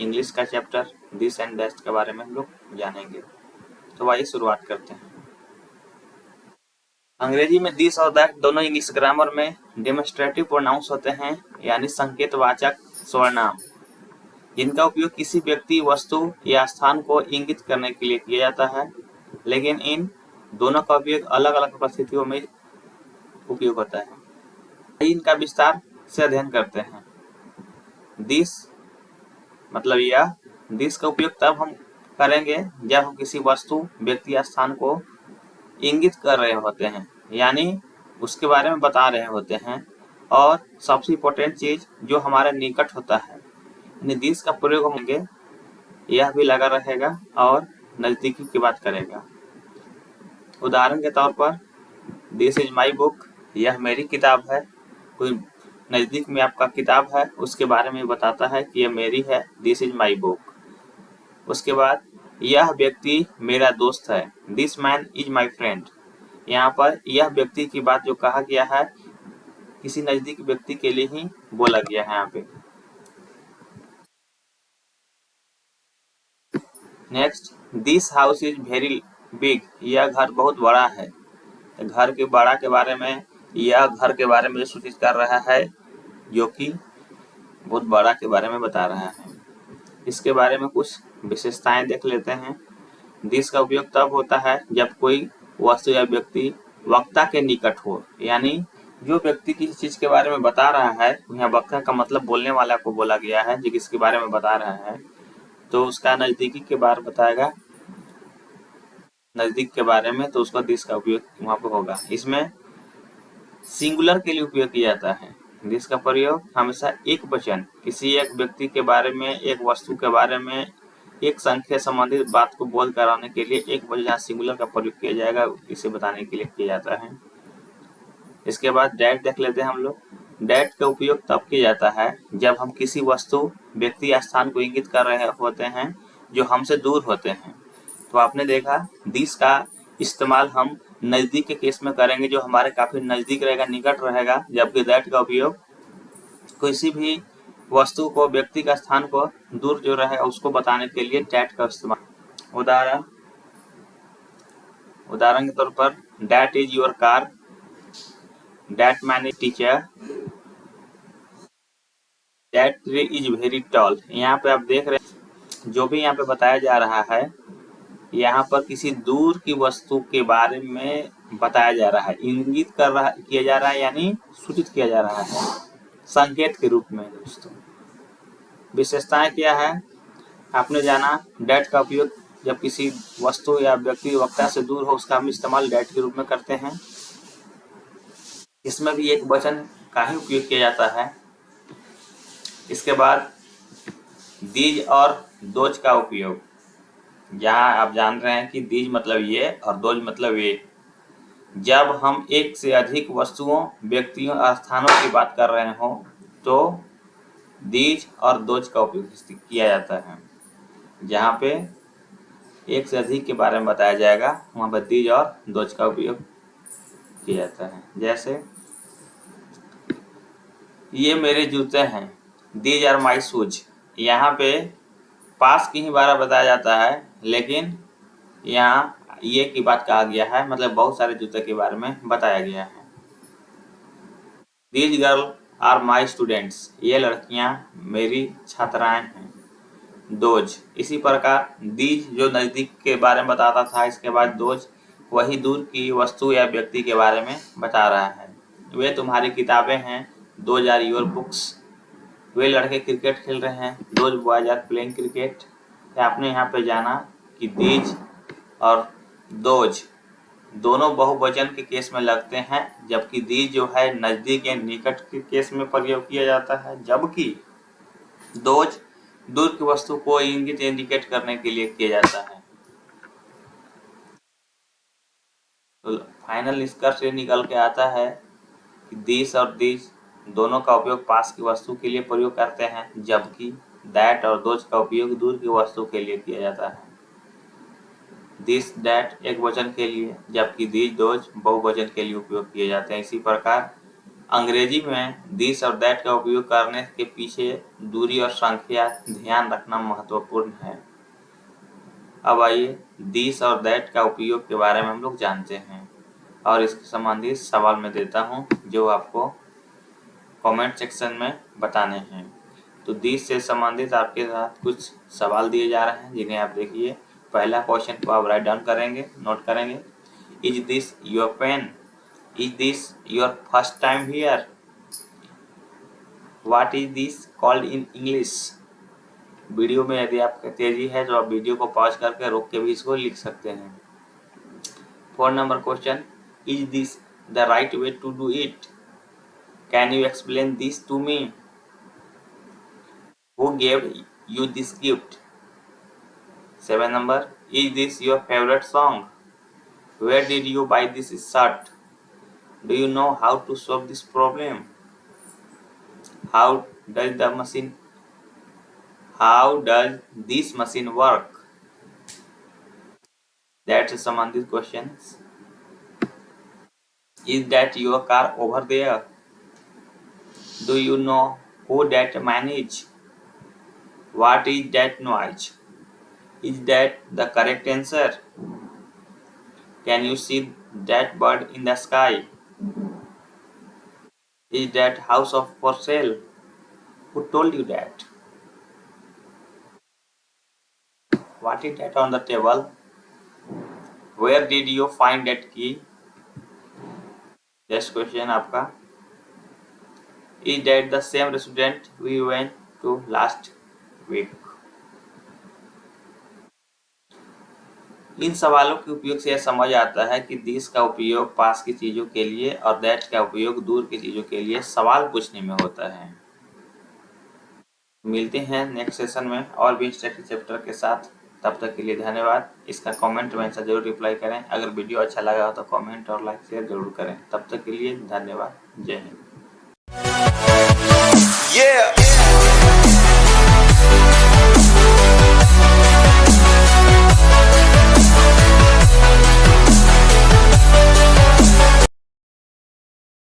English का chapter this and that के बारे में हम लोग जानेंगे। तो आइए शुरुआत करते हैं। अंग्रेजी में दिस और दैट दोनों इंग्लिश ग्रामर में डेमोस्ट्रेटिव प्रोनाउंस होते हैं, यानी संकेतवाचक स्वर्णाम, जिनका उपयोग किसी व्यक्ति, वस्तु या स्थान को इंगित करने के लिए किया जाता है, लेकिन इन दोनों का उपयोग अलग अलग परिस्थितियों में उपयोग होता है। इनका विस्तार से अध्ययन करते हैं। दिस मतलब यह, दिस का उपयोग तब हम करेंगे जब हम किसी वस्तु, व्यक्ति या स्थान को इंगित कर रहे होते हैं, यानी उसके बारे में बता रहे होते हैं, और सबसे इम्पोर्टेंट चीज जो हमारे निकट होता है, यानी दिस का प्रयोग होंगे, यह भी लगा रहेगा और नजदीकी की बात करेगा। उदाहरण के तौर पर दिस इज माई बुक, यह मेरी किताब है। कोई नजदीक में आपका किताब है, उसके बारे में बताता है कि यह मेरी है, दिस इज माई बुक। उसके बाद यह व्यक्ति मेरा दोस्त है, this man is my friend. यहाँ पर यह व्यक्ति की बात जो कहा गया है किसी नजदीक व्यक्ति के लिए ही बोला गया है यहाँ पे। Next, this house is very big, यह घर बहुत बड़ा है। घर के बड़ा के बारे में, यह घर के बारे में सूचित कर रहा है, जो कि बहुत बड़ा के बारे में बता रहा है। इसके बारे में कुछ विशेषताएं देख लेते हैं। दिस का उपयोग तब होता है जब कोई वस्तु या व्यक्ति वक्ता के निकट हो, यानी जो व्यक्ति किसी चीज के बारे में बता रहा है, यहाँ वक्ता का मतलब बोलने वाला को बोला गया है, जो किसके बारे में बता रहा है, तो उसका नजदीकी के बारे बताएगा, नजदीक के बारे में, तो उसका दिस का उपयोग वहां पर होगा। इसमें सिंगुलर के लिए उपयोग किया जाता है। दिस का प्रयोग हमेशा एक वचन, किसी एक व्यक्ति के बारे में, एक वस्तु के बारे में, एक संख्या संबंधित बात को बोध कराने के लिए एक वचन जहाँ सिंगुलर का प्रयोग किया जाएगा, इसे बताने के लिए किया जाता है। इसके बाद डैट देख लेते हैं हम लोग। डैट का उपयोग तब किया जाता है जब हम किसी वस्तु, व्यक्ति या स्थान को इंगित कर रहे होते हैं जो हमसे दूर होते हैं। तो आपने देखा दिस का इस्तेमाल हम नजदीक के केस में करेंगे, जो हमारे काफी नजदीक रहेगा, निकट रहेगा, जबकि दैट का उपयोग किसी भी वस्तु को, व्यक्ति का स्थान को दूर जो रहे उसको बताने के लिए डैट का इस्तेमाल। उदाहरण के तौर पर that is your car, that man is teacher, that tree is very tall. यहाँ पे आप देख रहे हैं जो भी यहाँ पे बताया जा रहा है, यहाँ पर किसी दूर की वस्तु के बारे में बताया जा रहा है, इंगित किया जा रहा है, यानी सूचित किया जा रहा है संकेत के रूप में। दोस्तों, विशेषताएं क्या है आपने जाना। डैट का उपयोग जब किसी वस्तु या व्यक्ति, वक्ता से दूर हो, उसका हम इस्तेमाल डैट के रूप में करते हैं। इसमें भी एक वचन का ही उपयोग किया जाता है। इसके बाद दीज और दोज का उपयोग, जहाँ आप जान रहे हैं कि दीज मतलब ये और दोज मतलब ये। जब हम एक से अधिक वस्तुओं, व्यक्तियों और स्थानों की बात कर रहे हों, तो दीज और दोज का उपयोग किया जाता है। जहाँ पे एक से अधिक के बारे में बताया जाएगा, वहाँ पर दीज और दोज का उपयोग किया जाता है। जैसे ये मेरे जूते हैं, दीज आर माई शूज। यहाँ पे पास की ही बारे बताया जाता है, लेकिन यहाँ ये की बात कहा गया है, मतलब बहुत सारे जूते के बारे में बताया गया है। These girl are my students, ये लड़कियां मेरी छात्राएं हैं। दोज, इसी प्रकार दीज जो नजदीक के बारे में बताता था, इसके बाद दोज वही दूर की वस्तु या व्यक्ति के बारे में बता रहा है। वे तुम्हारी किताबें हैं, दोज आर योर बुक्स। वे लड़के क्रिकेट खेल रहे हैं, those boys are playing cricket. आपने यहाँ पे जाना कि दीज और दोज दोनों बहुवचन के केस में लगते हैं, जबकि दीज जो है नजदीक या निकट के केस में प्रयोग किया जाता है, जबकि दोज दूर की वस्तु को इंगित, इंडिकेट करने के लिए किया जाता है। तो फाइनल निष्कर्ष ये निकल के आता है कि दिस और दिस दोनों का उपयोग पास की वस्तु के लिए प्रयोग करते हैं, जबकि दैट और दोज का उपयोग दूर की वस्तु के लिए किया जाता है। दिस दैट एक वचन के लिए, जबकि दिस दोज बहुवचन के लिए उपयोग किए जाते हैं। इसी प्रकार अंग्रेजी में दिस और दैट का उपयोग करने के पीछे दूरी और संख्या ध्यान रखना महत्वपूर्ण है। अब आइए दिस और दैट का उपयोग के बारे में हम लोग जानते हैं और इसके संबंधित सवाल मैं देता हूं जो आपको कमेंट सेक्शन में बताने हैं। तो दिस से संबंधित आपके साथ कुछ सवाल दिए जा रहे हैं जिन्हें आप देखिए। पहला क्वेश्चन को आप राइट डाउन करेंगे, नोट करेंगे। Is this your pen? Is this your first time here? What is this called in English? Video में यदि आपको तेजी है तो आप वीडियो को पॉज करके रोक के भी इसको लिख सकते हैं। 4 number question, is this the right way to do it? Can you explain this to me? Who gave you this gift? 7 number, is this your favorite song? Where did you buy this shirt? Do you know how to solve this problem? How does this machine work? That's some of these questions. Is that your car over there? Do you know who that man is? What is that noise? Is that the correct answer? Can you see that bird in the sky? Is that house for sale? Who told you that? What is that on the table? Where did you find that key? Next question आपका, is that the same restaurant we went to last week? इन सवालों के उपयोग से यह समझ आता है कि दिस का उपयोग पास की चीजों के लिए और दैट का उपयोग दूर की चीजों के लिए सवाल पूछने में होता है। मिलते हैं नेक्स्ट सेशन में और भी स्टैटिस्टिक्स चैप्टर के साथ। तब तक के लिए धन्यवाद। इसका कमेंट में जरूर रिप्लाई करें। अगर वीडियो अच्छा लगा हो तो कमेंट और लाइक शेयर जरूर करें। तब तक के लिए धन्यवाद। जय हिंद।